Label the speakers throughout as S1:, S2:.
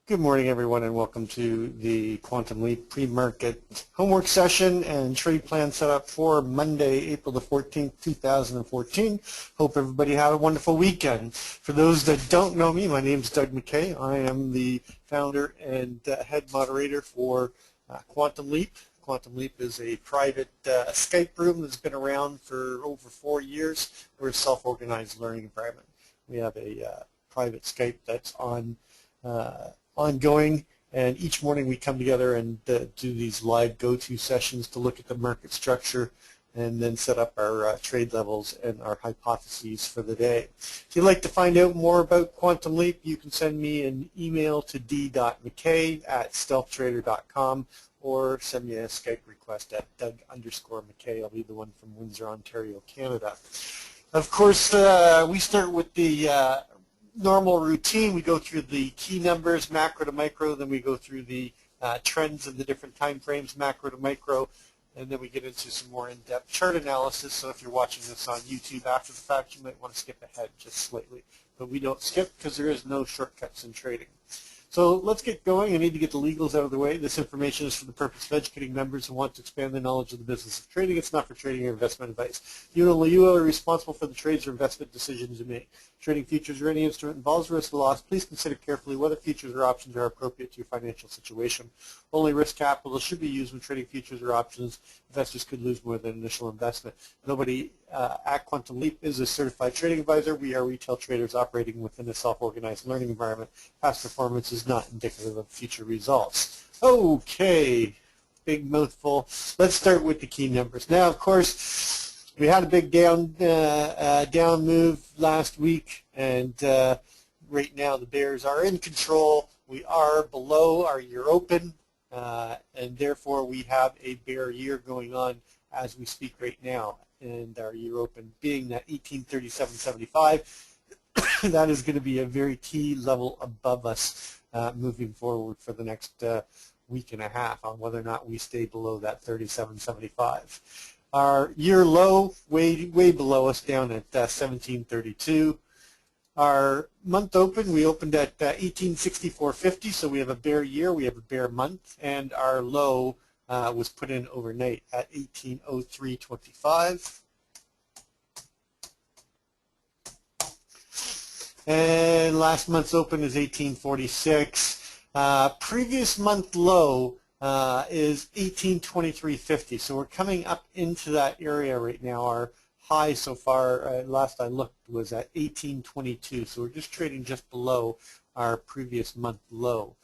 S1: Good morning, everyone, and welcome to the Quantum Leap pre-market homework session and trade plan setup for Monday, April the 14th, 2014. Hope everybody had a wonderful weekend. For those that don't know me, my name is Doug McKay. I am the founder and head moderator for Quantum Leap. Quantum Leap is a private Skype room that's been around for over 4 years. We're a self-organized learning environment. We have a private Skype that's ongoing, and each morning we come together and do these live go-to sessions to look at the market structure and then set up our trade levels and our hypotheses for the day. If you'd like to find out more about Quantum Leap, you can send me an email to d.mckay@stealthtrader.com or send me a Skype request at Doug_McKay. I'll be the one from Windsor, Ontario, Canada. Of course, we start with the normal routine. We go through the key numbers, macro to micro, then we go through the trends in the different time frames, macro to micro, and then we get into some more in-depth chart analysis. So if you're watching this on YouTube after the fact, you might want to skip ahead just slightly. But we don't skip because there is no shortcuts in trading. So let's get going. I need to get the legals out of the way. This information is for the purpose of educating members who want to expand their knowledge of the business of trading. It's not for trading or investment advice. You are responsible for the trades or investment decisions you make. Trading futures or any instrument involves risk or loss. Please consider carefully whether futures or options are appropriate to your financial situation. Only risk capital should be used when trading futures or options. Investors could lose more than initial investment. Nobody at Quantum Leap is a certified trading advisor. We are retail traders operating within a self-organized learning environment. Past performance is not indicative of future results. Okay, big mouthful. Let's start with the key numbers. Now, of course, we had a big down move last week, and right now the bears are in control. We are below our year open, and therefore we have a bear year going on as we speak right now. And our year open being that 1837.75, that is going to be a very key level above us moving forward for the next week and a half on whether or not we stay below that 37.75. Our year low, way below us, down at 1732. Our month open, we opened at 1864.50, so we have a bear year, we have a bear month, and our low was put in overnight at 1803.25. And last month's open is 1846. Previous month low is 1823.50. So we're coming up into that area right now. Our high so far, last I looked, was at 1822. So we're just trading just below our previous month low.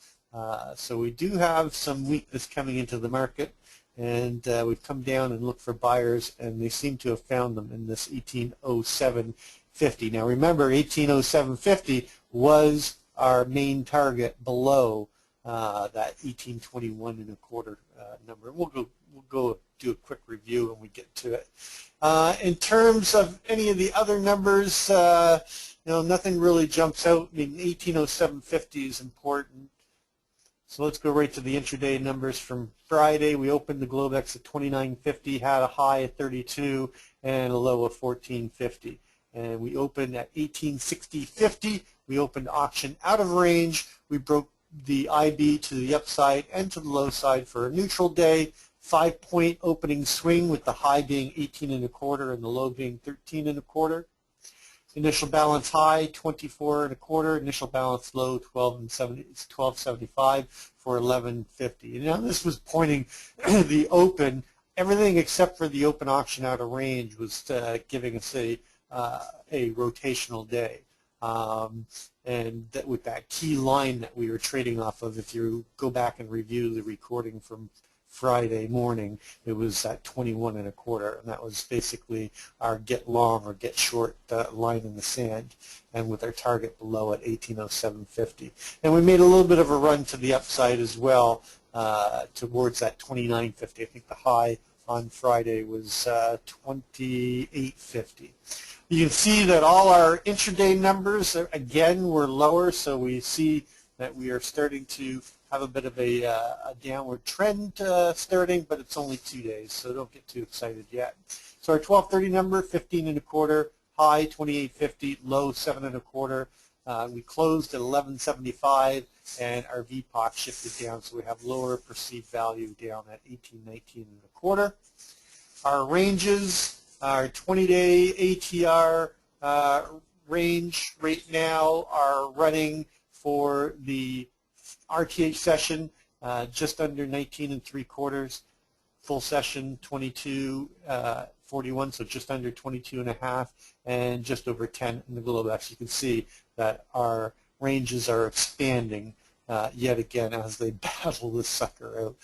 S1: So we do have some weakness coming into the market, and we've come down and looked for buyers, and they seem to have found them in this 1807.50. Now remember, 1807.50 was our main target below that 1821.25 number. We'll go do a quick review when we get to it. In terms of any of the other numbers, nothing really jumps out. I mean, 1807.50 is important. So let's go right to the intraday numbers from Friday. We opened the Globex at 29.50, had a high at 32 and a low of 14.50. And we opened at 1860.50. We opened auction out of range. We broke the IB to the upside and to the low side for a neutral day. 5-point opening swing with the high being 18.25 and the low being 13.25. Initial balance high 24.25, initial balance low 12.75 for 11.50. Now this was pointing the open. Everything except for the open auction out of range was giving us a rotational day, and that with that key line that we were trading off of. If you go back and review the recording from Friday morning, it was at 21.25, and that was basically our get long or get short line in the sand, and with our target below at 1807.50. And we made a little bit of a run to the upside as well towards that 29.50. I think the high on Friday was 28.50. You can see that all our intraday numbers, again, were lower, so we see that we are starting to have a bit of a downward trend starting, but it's only 2 days, so don't get too excited yet. So our 1230 number, 15.25, high 28.50, low 7.25. We closed at 1175, and our VPOC shifted down, so we have lower perceived value down at 1819 and a quarter. Our ranges, our 20-day ATR range right now are running for the RTH session just under 19 3/4. Full session 22.41, so just under 22.5, and just over 10 in the Globex. You can see that our ranges are expanding yet again as they battle this sucker out.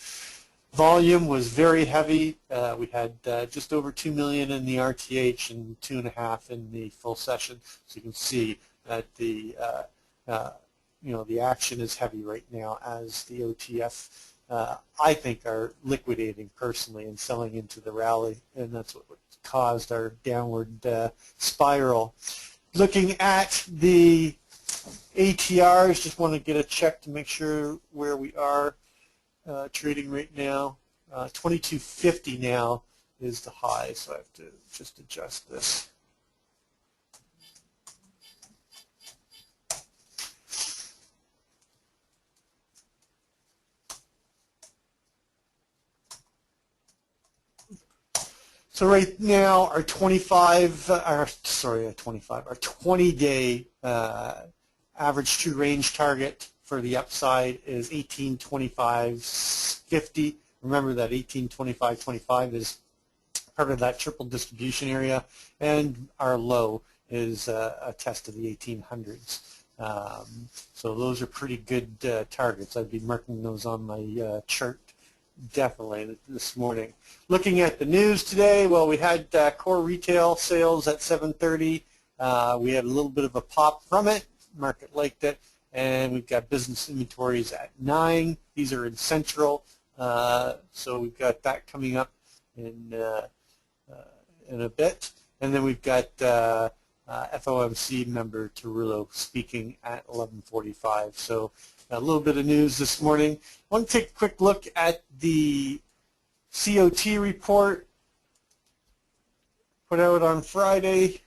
S1: Volume was very heavy. We had just over 2 million in the RTH and 2.5 in the full session. So you can see that the the action is heavy right now as the OTF I think are liquidating personally and selling into the rally, and that's what caused our downward spiral. Looking at the ATRs, just want to get a check to make sure where we are trading right now. 2250 now is the high, so I have to just adjust this. So right now, our 20-day average true range target for the upside is 1825.50. Remember that 1825.25 is part of that triple distribution area, and our low is a test of the 1800s. So those are pretty good targets. I'd be marking those on my chart definitely this morning. Looking at the news today, well, we had core retail sales at 7:30. We had a little bit of a pop from it. Market liked it. And we've got business inventories at 9. These are in Central. So we've got that coming up in a bit. And then we've got FOMC member Tarullo speaking at 11:45. So a little bit of news this morning. I want to take a quick look at the COT report put out on Friday.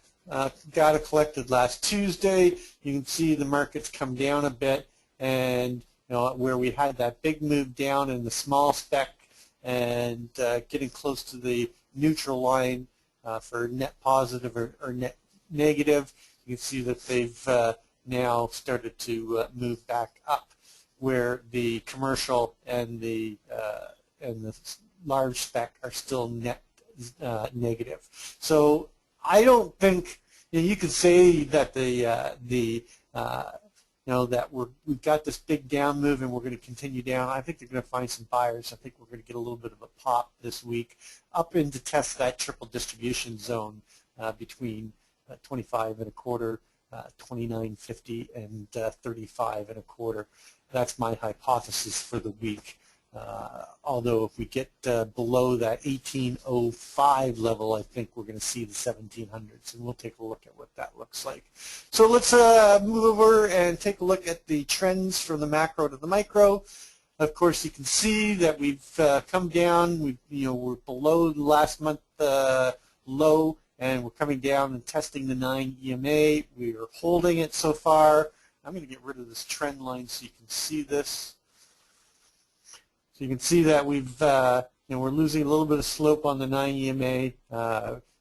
S1: Data collected last Tuesday. You can see the markets come down a bit, and where we had that big move down in the small spec and getting close to the neutral line for net positive or net negative. You can see that they've now started to move back up, where the commercial and the large spec are still net negative. So I don't think you could say that that we've got this big down move and we're going to continue down. I think they're going to find some buyers. I think we're going to get a little bit of a pop this week up in to test that triple distribution zone between 25.25, 29.50, and 35.25. That's my hypothesis for the week. Although if we get below that 1805 level, I think we're going to see the 1700s, and we'll take a look at what that looks like. So let's move over and take a look at the trends from the macro to the micro. Of course, you can see that we've come down. We're below the last month low, and we're coming down and testing the 9 EMA. We are holding it so far. I'm going to get rid of this trend line so you can see this. So you can see that we're losing a little bit of slope on the 9 EMA.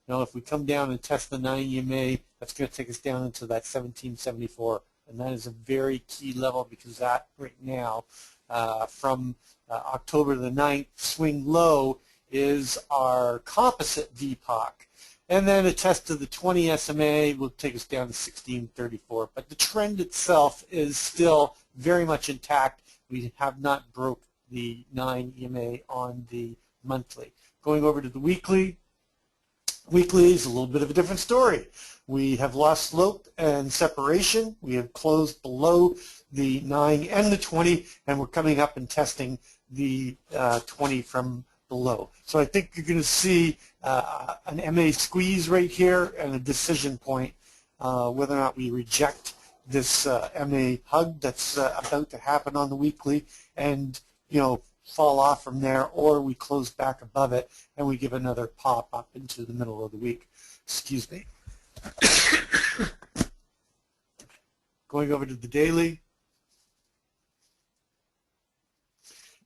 S1: If we come down and test the 9 EMA, that's going to take us down into that 1774, and that is a very key level because that right now, from October the 9th swing low, is our composite VPOC. And then a test of the 20 SMA will take us down to 1634. But the trend itself is still very much intact. We have not broke the 9 EMA on the monthly. Going over to the weekly. Weekly is a little bit of a different story. We have lost slope and separation. We have closed below the 9 and the 20, and we're coming up and testing the 20 from below. So I think you're going to see an MA squeeze right here and a decision point whether or not we reject this MA hug that's about to happen on the weekly and fall off from there, or we close back above it and we give another pop up into the middle of the week. Excuse me. Going over to the daily.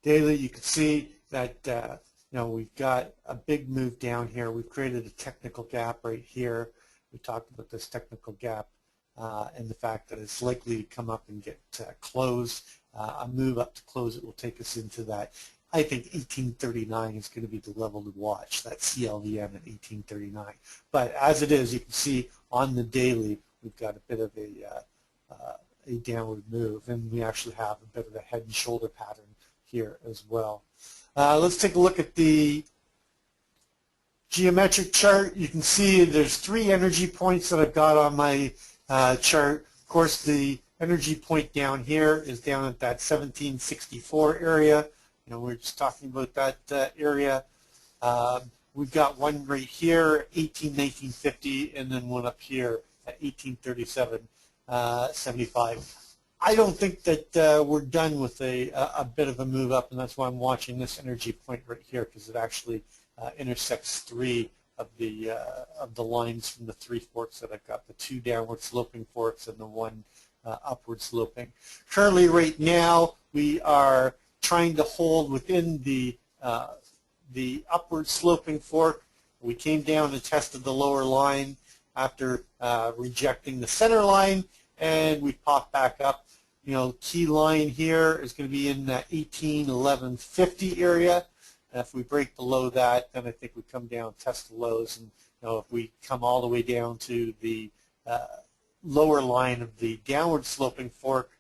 S1: Daily, you can see that we've got a big move down here. We've created a technical gap right here. We talked about this technical gap and the fact that it's likely to come up and get closed. A move up to close it will take us into that. I think 1839 is going to be the level to watch, that CLVM at 1839. But as it is, you can see on the daily, we've got a bit of a downward move, and we actually have a bit of a head and shoulder pattern here as well. Let's take a look at the geometric chart. You can see there's 3 energy points that I've got on my chart. Of course, the energy point down here is down at that 1764 area. We're just talking about that area. We've got one right here, 1950, and then one up here at 1837.75. I don't think that we're done with a bit of a move up, and that's why I'm watching this energy point right here, because it actually intersects 3 of the lines from the 3 forks that I've got, the 2 downward sloping forks and the 1 upward sloping. Currently, right now, we are trying to hold within the upward sloping fork. We came down and tested the lower line after rejecting the center line, and we popped back up. Key line here is going to be in that 1811.50 area. And if we break below that, then I think we come down, test the lows, and if we come all the way down to the lower line of the downward sloping fork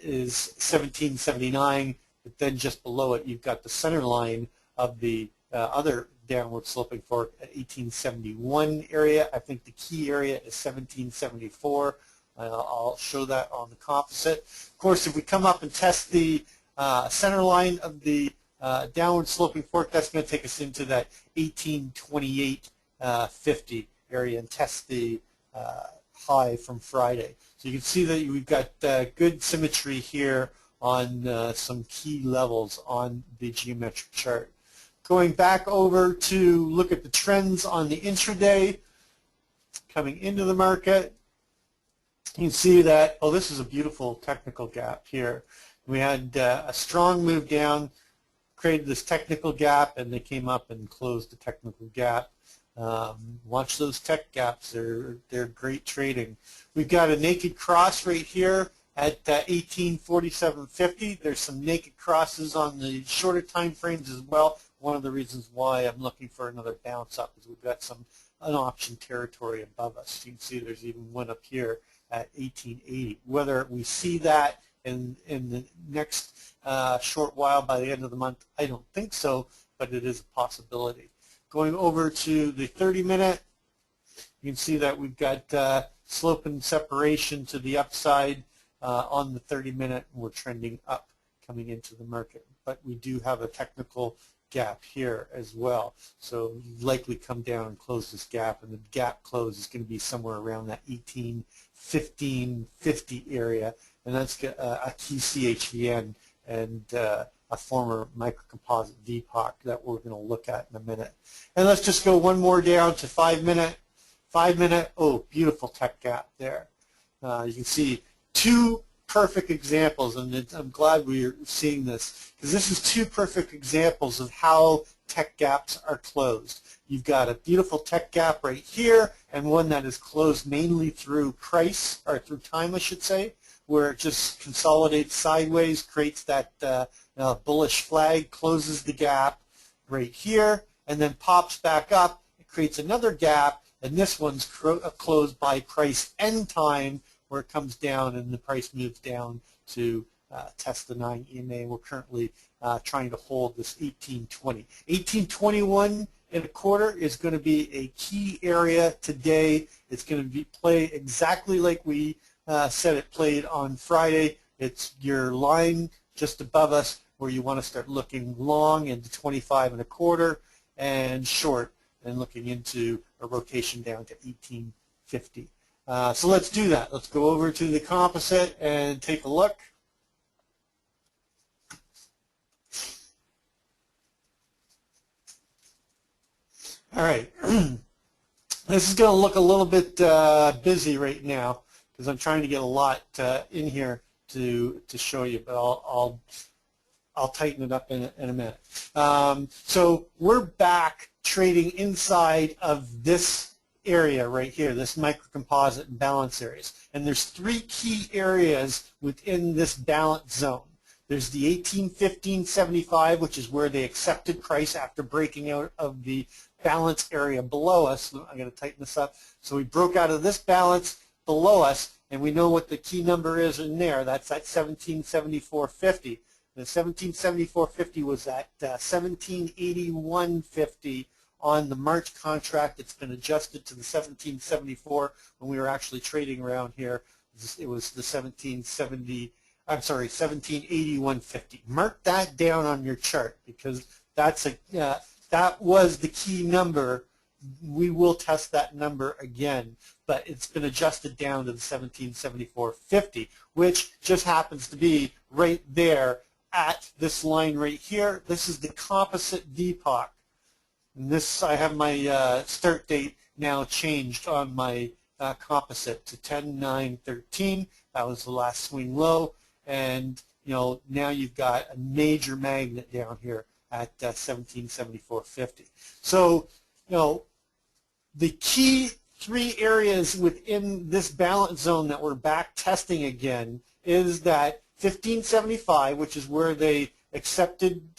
S1: is 1779, but then just below it you've got the center line of the other downward sloping fork at 1871 area. I think the key area is 1774. I'll show that on the composite. Of course, if we come up and test the center line of the downward sloping fork, that's going to take us into that 1828.50 area and test the high from Friday. So you can see that we've got good symmetry here on some key levels on the geometric chart. Going back over to look at the trends on the intraday, coming into the market, you can see that, oh, this is a beautiful technical gap here. We had a strong move down, created this technical gap, and they came up and closed the technical gap. Watch those tech gaps. They're great trading. We've got a naked cross right here at 1847.50. There's some naked crosses on the shorter time frames as well. One of the reasons why I'm looking for another bounce up is we've got some unoptioned territory above us. You can see there's even one up here at 1880. Whether we see that in the next short while by the end of the month, I don't think so, but it is a possibility. Going over to the 30-minute, you can see that we've got slope and separation to the upside on the 30-minute, and we're trending up coming into the market. But we do have a technical gap here as well. So likely come down and close this gap, and the gap close is going to be somewhere around that 1815.50 area, and that's a key CHVN and a former microcomposite VPOC that we're going to look at in a minute. And let's just go one more down to 5-minute. 5-minute, oh, beautiful tech gap there. You can see 2 perfect examples, and I'm glad we're seeing this, because this is 2 perfect examples of how tech gaps are closed. You've got a beautiful tech gap right here, and one that is closed mainly through price, or through time, I should say, where it just consolidates sideways, creates that bullish flag, closes the gap right here, and then pops back up. It creates another gap, and this one's closed by price and time, where it comes down and the price moves down to test the 9 EMA. We're currently trying to hold this 1820. 1821.25 is going to be a key area today. It's going to play exactly like we said it played on Friday. It's your line just above us where you want to start looking long into 25.25 and short and looking into a rotation down to 1850. So let's do that. Let's go over to the composite and take a look. All right. This is going to look a little bit busy right now. because I'm trying to get a lot in here to show you, but I'll tighten it up in a minute. So we're back trading inside of this area right here, this microcomposite and balance areas. And there's three key areas within this balance zone. There's the 1815.75, which is where they accepted price after breaking out of the balance area below us. I'm going to tighten this up. So we broke out of this balance below us, and we know what the key number is in there. That's at 1774.50. The 1774.50 was at 1781.50 on the March contract. It's been adjusted to the 1774 when we were actually trading around here. It was the 1781.50. Mark that down on your chart, because that's that was the key number. We will test that number again, but it's been adjusted down to the 1774.50, which just happens to be right there at this line right here. This is the composite VPOC. And this, I have my start date now changed on my composite to 10/9/13. That was the last swing low. And now you've got a major magnet down here at 1774.50. So the key three areas within this balance zone that we're back testing again is that 1575, which is where they accepted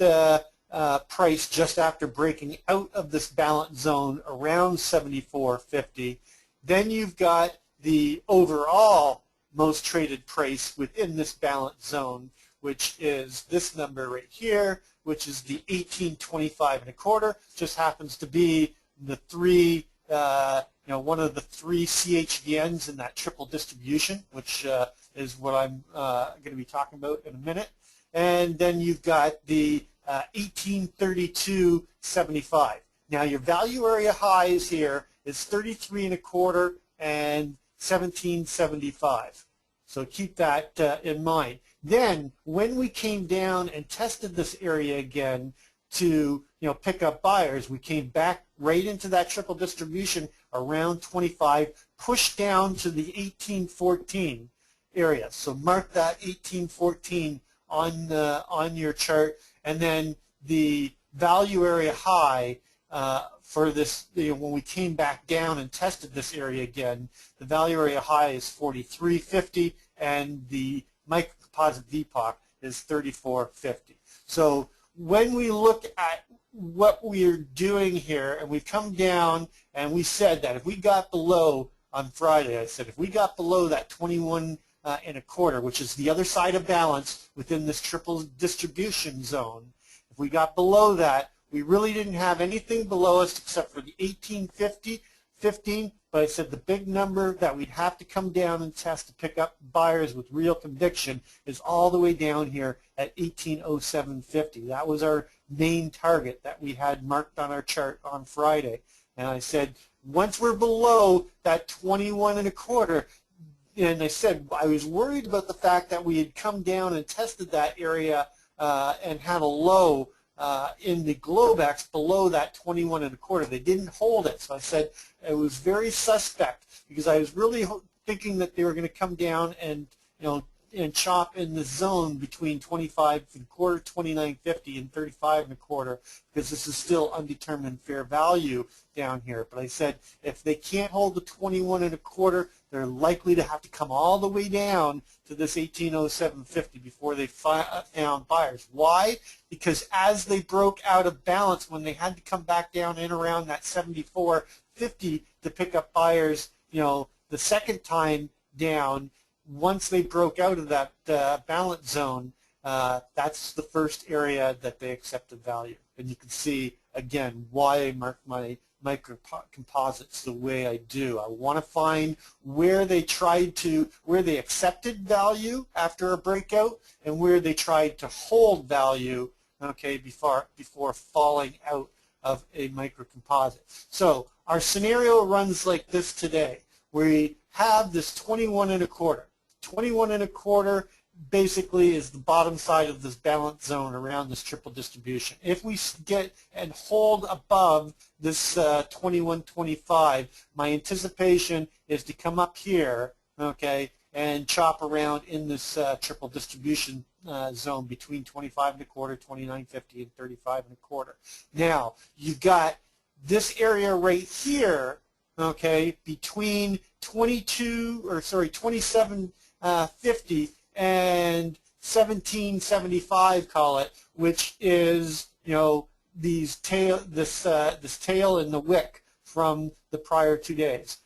S1: price just after breaking out of this balance zone around 74.50. Then you've got the overall most traded price within this balance zone, which is this number right here, which is the 1825.25. Just happens to be the three, one of the three CHVNs in that triple distribution, which is what I'm going to be talking about in a minute. And then you've got the 1832.75. Now your value area highs here is 33.25 and 1775. So keep that in mind. Then when we came down and tested this area again to pick up buyers, we came back right into that triple distribution around 25, pushed down to the 1814 area. So mark that 1814 on your chart, and then the value area high for this, when we came back down and tested this area again, the value area high is 43.50, and the microcomposite VPOC is 34.50. So when we look at what we're doing here, and we've come down and we said that if we got below, on Friday I said if we got below that 21.25, which is the other side of balance within this triple distribution zone, if we got below that, we really didn't have anything below us except for the 1815, but I said the big number that we'd have to come down and test to pick up buyers with real conviction is all the way down here at 1807.50. That was our main target that we had marked on our chart on Friday. And I said once we're below that 21.25, and I said I was worried about the fact that we had come down and tested that area and had a low in the Globex below that 21.25. They didn't hold it, so I said it was very suspect, because I was really thinking that they were going to come down and and chop in the zone between 25.25, 29.50, and 35.25, because this is still undetermined fair value down here. But I said if they can't hold the 21.25, they're likely to have to come all the way down to this 1807.50 before they found buyers. Why? Because as they broke out of balance, when they had to come back down in around that 74.50 to pick up buyers, the second time down, once they broke out of that balance zone, that's the first area that they accepted value. And you can see, again, why I mark my microcomposites the way I do. I want to find where they accepted value after a breakout and where they tried to hold value, okay, before falling out of a microcomposite. So our scenario runs like this today. We have this 21.25. 21.25 basically is the bottom side of this balance zone around this triple distribution. If we get and hold above this 21.25, my anticipation is to come up here okay, and chop around in this triple distribution zone between 25 and a quarter, 29.50, and 35 and a quarter. Now, you've got this area right here, okay, between 27.50 and 17.75, call it, which is, you know, this tail in the wick from the prior 2 days.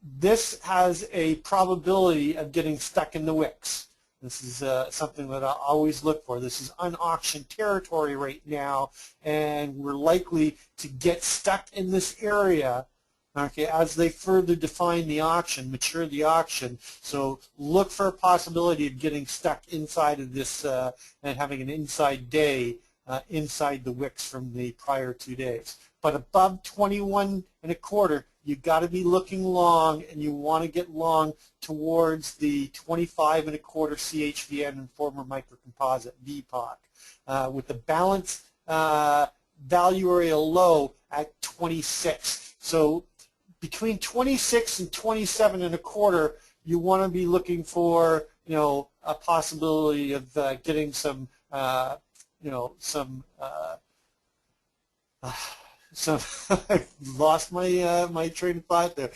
S1: This has a probability of getting stuck in the wicks. This is something that I always look for. This is unauctioned territory right now, and we're likely to get stuck in this area, okay, as they further define the auction, mature the auction. So look for a possibility of getting stuck inside of this and having an inside day inside the wicks from the prior 2 days. But above 21 and a quarter, you've got to be looking long, and you want to get long towards the 25 and a quarter CHVN and former microcomposite VPOC, with the balance value area low at 26. So between 26 and 27 and a quarter, you want to be looking for, you know, a possibility of getting some, you know, some I lost my my train of thought there.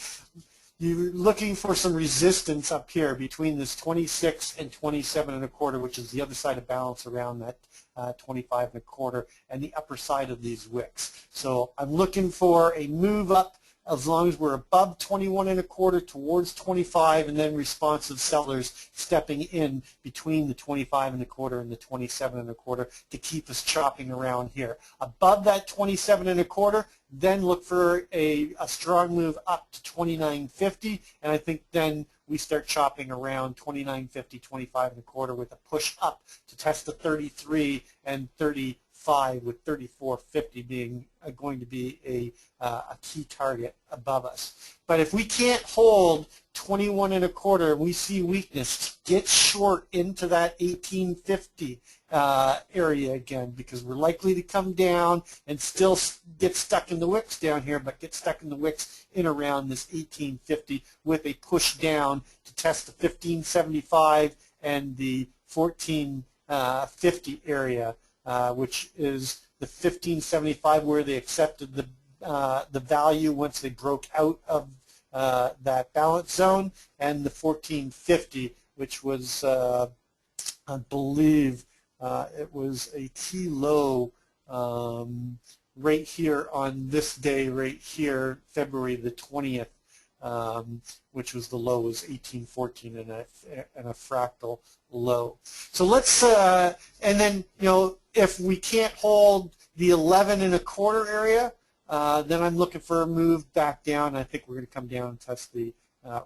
S1: You're looking for some resistance up here between this 26 and 27 and a quarter, which is the other side of balance around that 25 and a quarter, and the upper side of these wicks. So I'm looking for a move up as long as we're above 21 and a quarter towards 25, and then responsive sellers stepping in between the 25 and a quarter and the 27 and a quarter to keep us chopping around here. Above that 27 and a quarter, then look for a strong move up to 29.50, and I think then we start chopping around 29.50, 25 and a quarter with a push up to test the 33 and 35, with 34.50 being going to be a key target above us. But if we can't hold 21 and a quarter and we see weakness, get short into that 18.50 area again, because we're likely to come down and still get stuck in the wicks down here, but get stuck in the wicks in around this 18.50 with a push down to test the 15.75 and the 14.50 area, which is the 15.75 where they accepted the value once they broke out of that balance zone, and the 14.50, which was I believe it was a T low right here on this day right here, February the 20th, which was the low was 18.14 and a fractal low. So let's and then, you know, if we can't hold the 11 and a quarter area, then I'm looking for a move back down. I think we're going to come down and test the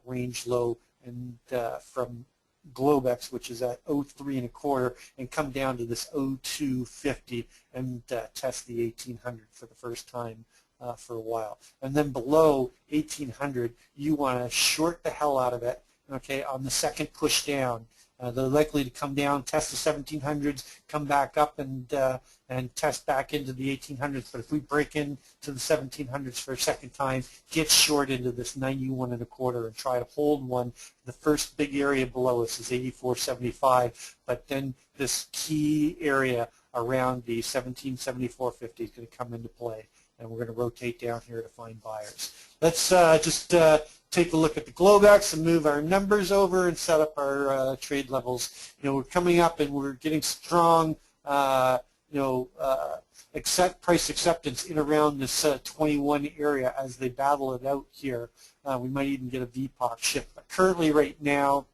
S1: range low and from Globex, which is at 03 and a quarter, and come down to this 02.50 and test the 1800 for the first time for a while. And then below 1800, you want to short the hell out of it, okay, on the second push down. They're likely to come down, test the 1700s, come back up and test back into the 1800s. But if we break into the 1700s for a second time, get short into this 91 and a quarter and try to hold one. The first big area below us is 84.75, but then this key area around the 1774.50 is going to come into play, and we're going to rotate down here to find buyers. Let's just take a look at the Globex and move our numbers over and set up our trade levels. You know, we're coming up and we're getting strong, you know, price acceptance in around this 21 area as they battle it out here. We might even get a VPOC shift. But currently right now,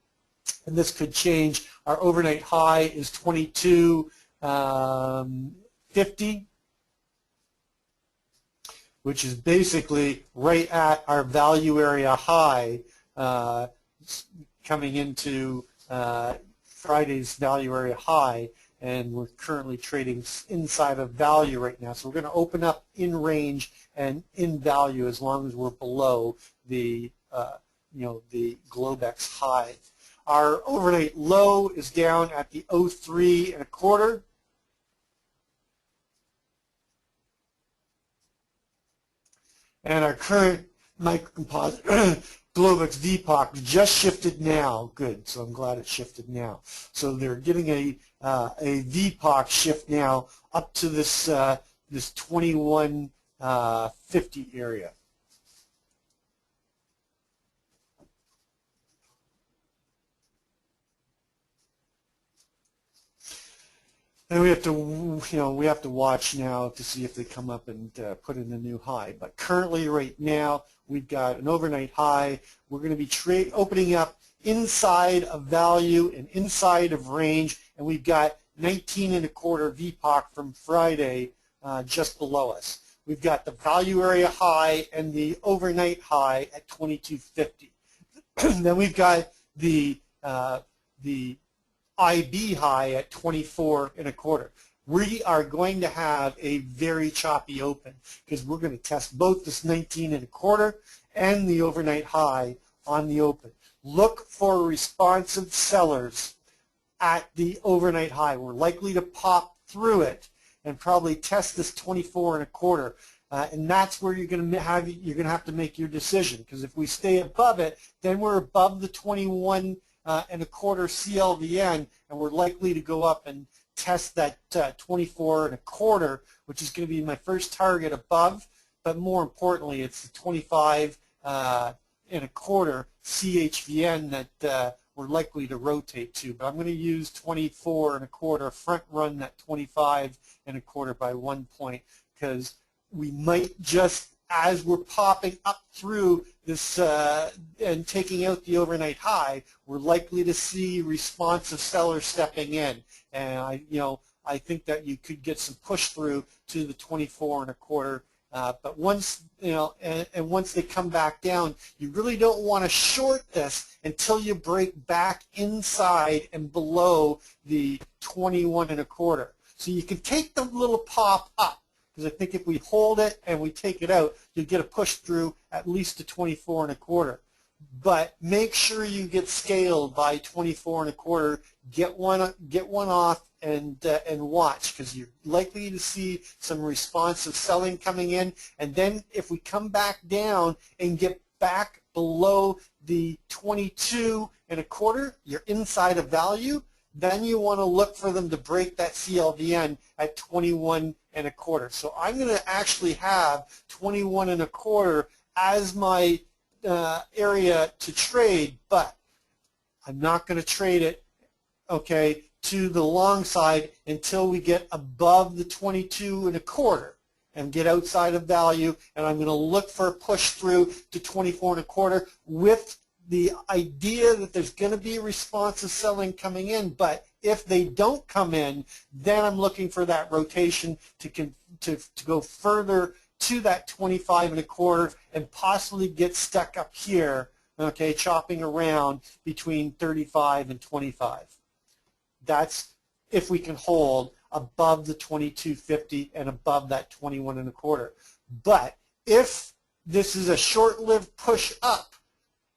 S1: and this could change, our overnight high is 22.50. Which is basically right at our value area high, coming into Friday's value area high, and we're currently trading inside of value right now. So we're going to open up in range and in value as long as we're below the you know, the Globex high. Our overnight low is down at the 03 and a quarter. And our current microcomposite Globex VPOC just shifted now. Good. So I'm glad it shifted now. So they're getting a VPOC shift now up to this this 2150 area. And we have to, we have to watch now to see if they come up and put in a new high. But currently, right now, we've got an overnight high. We're going to be opening up inside of value and inside of range, and we've got 19.25 VPOC from Friday just below us. We've got the value area high and the overnight high at 2250. Then we've got the IB high at 24.25. We are going to have a very choppy open because we're going to test both this 19.25 and the overnight high on the open. Look for responsive sellers at the overnight high. We're likely to pop through it and probably test this 24.25. And that's where you're going to have to make your decision, because if we stay above it, then we're above the 21.25 CLVN, and we're likely to go up and test that 24.25, which is going to be my first target above. But more importantly, it's the 25.25 CHVN that we're likely to rotate to. But I'm going to use 24.25, front run that 25.25 by 1 point, because we might just, as we're popping up through this and taking out the overnight high, we're likely to see responsive sellers stepping in. And I think that you could get some push through to the 24.25. But once and once they come back down, you really don't want to short this until you break back inside and below the 21.25. So you can take the little pop up, because I think if we hold it and we take it out, you'll get a push through at least to 24.25. But make sure you get scaled by 24.25. Get one off and watch, because you're likely to see some responsive selling coming in. And then if we come back down and get back below the 22.25, you're inside of value. Then you want to look for them to break that CLVN at 21.25. So I'm going to actually have 21.25 as my area to trade, but I'm not going to trade it, okay, to the long side until we get above the 22.25 and get outside of value. And I'm going to look for a push through to 24.25 with the idea that there's going to be responsive selling coming in. But if they don't come in, then I'm looking for that rotation to go further to that 25.25 and possibly get stuck up here, okay, chopping around between 35 and 25. That's if we can hold above the 2250 and above that 21.25. But if this is a short-lived push up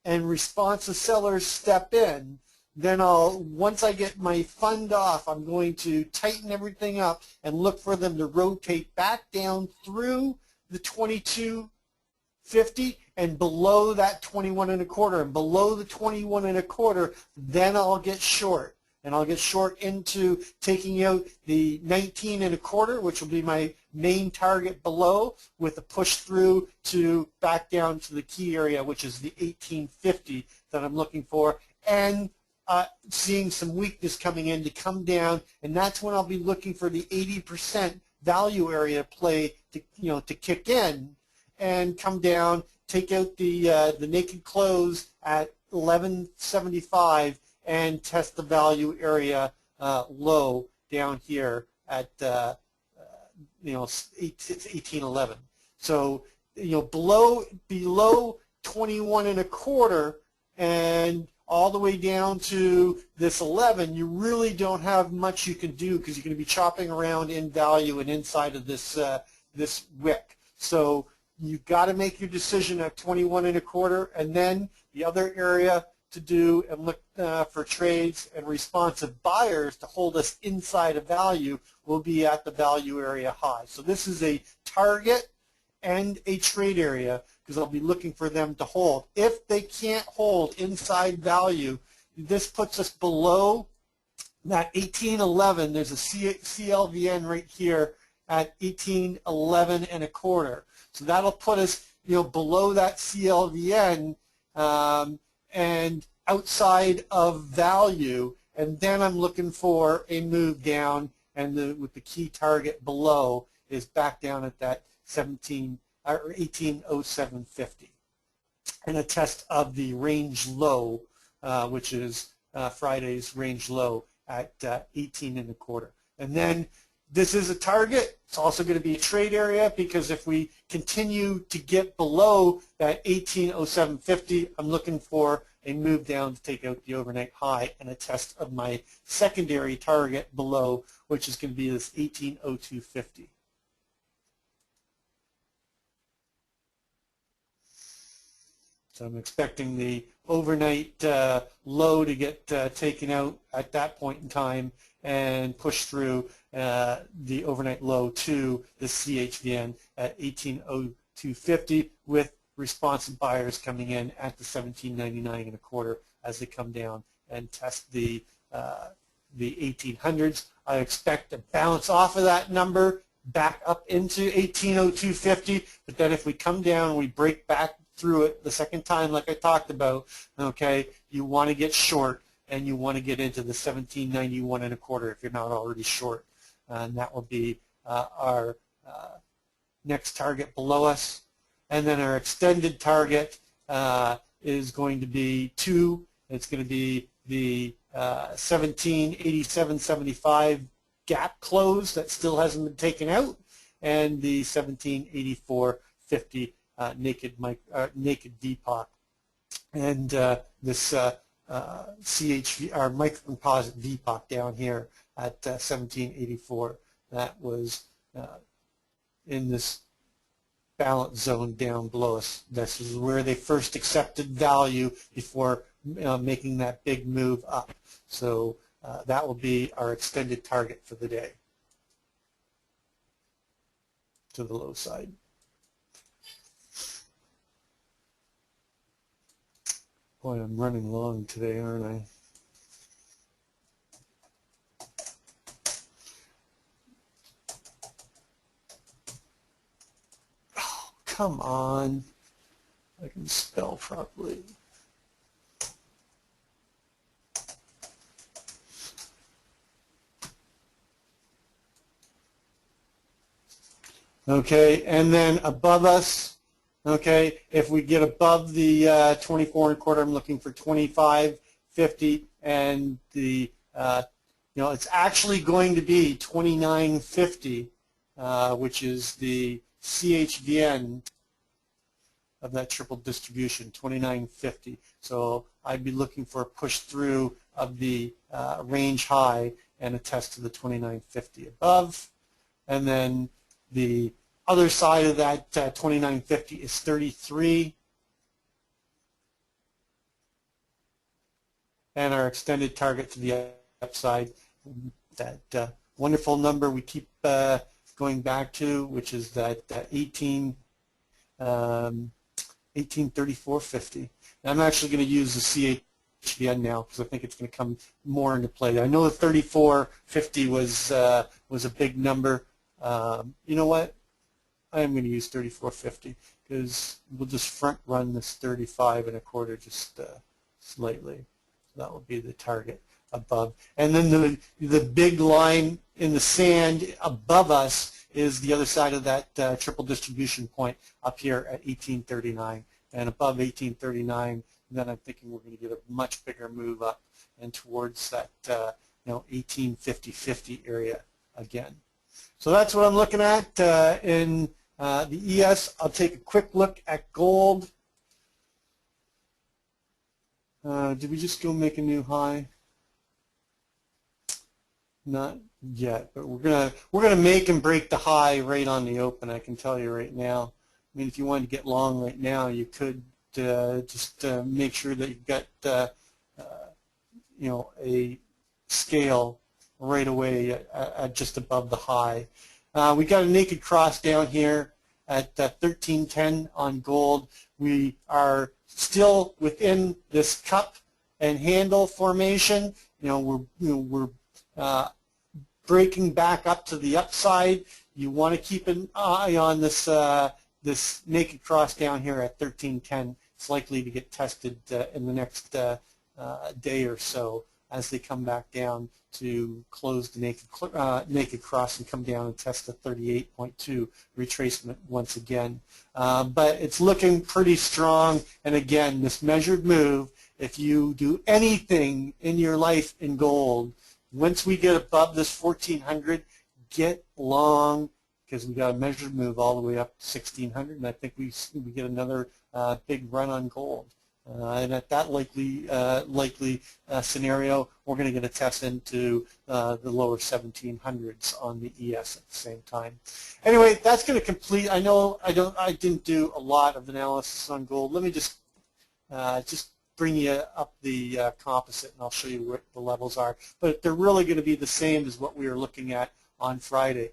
S1: and responsive sellers step in, then once I get my fund off, I'm going to tighten everything up and look for them to rotate back down through the 2250 and below that 21.25, and below the 21.25, then I'll get short. And I'll get short into taking out the 19.25, which will be my main target below, with a push through to back down to the key area, which is the 1850 that I'm looking for, and seeing some weakness coming in to come down, and that's when I'll be looking for the 80% value area play to to kick in and come down, take out the naked close at 1175. And test the value area low down here at 1811. So below 21.25 and all the way down to this 11, you really don't have much you can do, because you're going to be chopping around in value and inside of this this wick. So you've got to make your decision at 21.25, and then the other area to do and look for trades and responsive buyers to hold us inside of value will be at the value area high. So this is a target and a trade area because I'll be looking for them to hold. If they can't hold inside value, this puts us below that 1811. There's a CLVN right here at 1811 and a quarter. So that'll put us, below that CLVN and outside of value. And then I'm looking for a move down, and with the key target below is back down at that 1807.50, and a test of the range low, which is Friday's range low at 18 and a quarter. And then this is a target. It's also going to be a trade area, because if we continue to get below that 1807.50, I'm looking for a move down to take out the overnight high and a test of my secondary target below, which is going to be this 1802.50. So I'm expecting the overnight low to get taken out at that point in time and push through the overnight low to the CHVN at 1802.50, with responsive buyers coming in at the 17.99 and a quarter as they come down and test the 1800s. I expect a bounce off of that number back up into 1802.50, but then if we come down and we break back through it the second time, like I talked about, okay, you want to get short, and you want to get into the 17.91 and a quarter if you're not already short. And that will be our next target below us. And then our extended target is going to be 2. It's going to be the 1787.75 gap close that still hasn't been taken out, and the 1784.50 naked VPOC. And this CHV, our microcomposite VPOC down here at 1784, that was in this balance zone down below us. This is where they first accepted value before making that big move up. So that will be our extended target for the day to the low side. Boy, I'm running long today, aren't I? Oh, come on. I can spell properly. Okay, and then above us, okay, if we get above the 24 and a quarter, I'm looking for 25.50, and the it's actually going to be 29.50, which is the CHVN of that triple distribution, 29.50. So I'd be looking for a push through of the range high and a test to the 29.50 above, and then the other side of that 29.50 is 33, and our extended target to the upside, that wonderful number we keep going back to, which is that 1834.50. I'm actually going to use the CHVN now because I think it's going to come more into play. I know the 34.50 was a big number. You know what? I am going to use 34.50 because we'll just front run this 35 and a quarter just slightly. So that will be the target above. And then the big line in the sand above us is the other side of that triple distribution point up here at 1839. And above 1839, then I'm thinking we're going to get a much bigger move up and towards that 1850.50 area again. So that's what I'm looking at in the ES. I'll take a quick look at gold. Did we just go make a new high? Not yet, but we're gonna make and break the high right on the open. I can tell you right now. I mean, if you wanted to get long right now, you could just make sure that you've got a scale right away at just above the high. We got a naked cross down here at 1310 on gold. We are still within this cup and handle formation. We're breaking back up to the upside. You want to keep an eye on this this naked cross down here at 1310. It's likely to get tested in the next day or so as they come back down to close the naked cross and come down and test the 38.2 retracement once again. But it's looking pretty strong, and again, this measured move, if you do anything in your life in gold, once we get above this 1400, get long, because we got a measured move all the way up to 1600, and I think we get another big run on gold. And at that likely scenario, we're going to get a test into the lower 1700s on the ES at the same time. Anyway, that's going to complete. I know I didn't do a lot of analysis on gold. Let me just bring you up the composite, and I'll show you what the levels are. But they're really going to be the same as what we were looking at on Friday.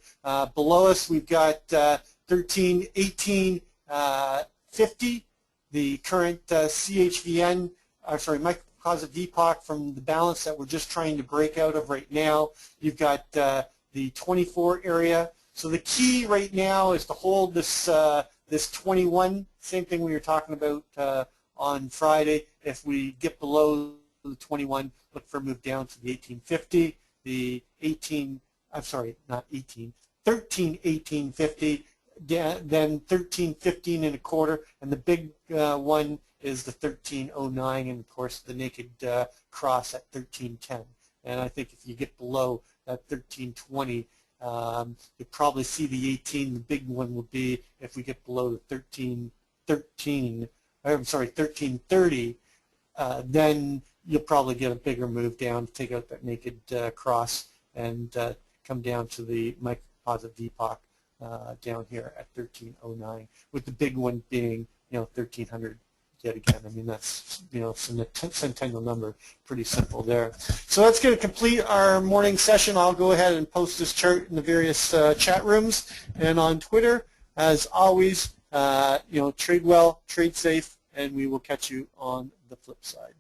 S1: Below us, we've got 1318.50. The current CHVN, micropositive epoch from the balance that we're just trying to break out of right now. You've got the 24 area. So the key right now is to hold this this 21. Same thing we were talking about on Friday. If we get below the 21, look for a move down to the 1850. The 1318.50. Then 1315.25, and the big one is the 1309, and of course the naked cross at 1310. And I think if you get below that 1320, you'll probably see the 18. The big one will be if we get below the 1330. Then you'll probably get a bigger move down to take out that naked cross and come down to the micropositive epoch. Down here at 1309, with the big one being 1300 yet again. I mean, that's centennial number, pretty simple there. So that's going to complete our morning session. I'll go ahead and post this chart in the various chat rooms and on Twitter. As always, trade well, trade safe, and we will catch you on the flip side.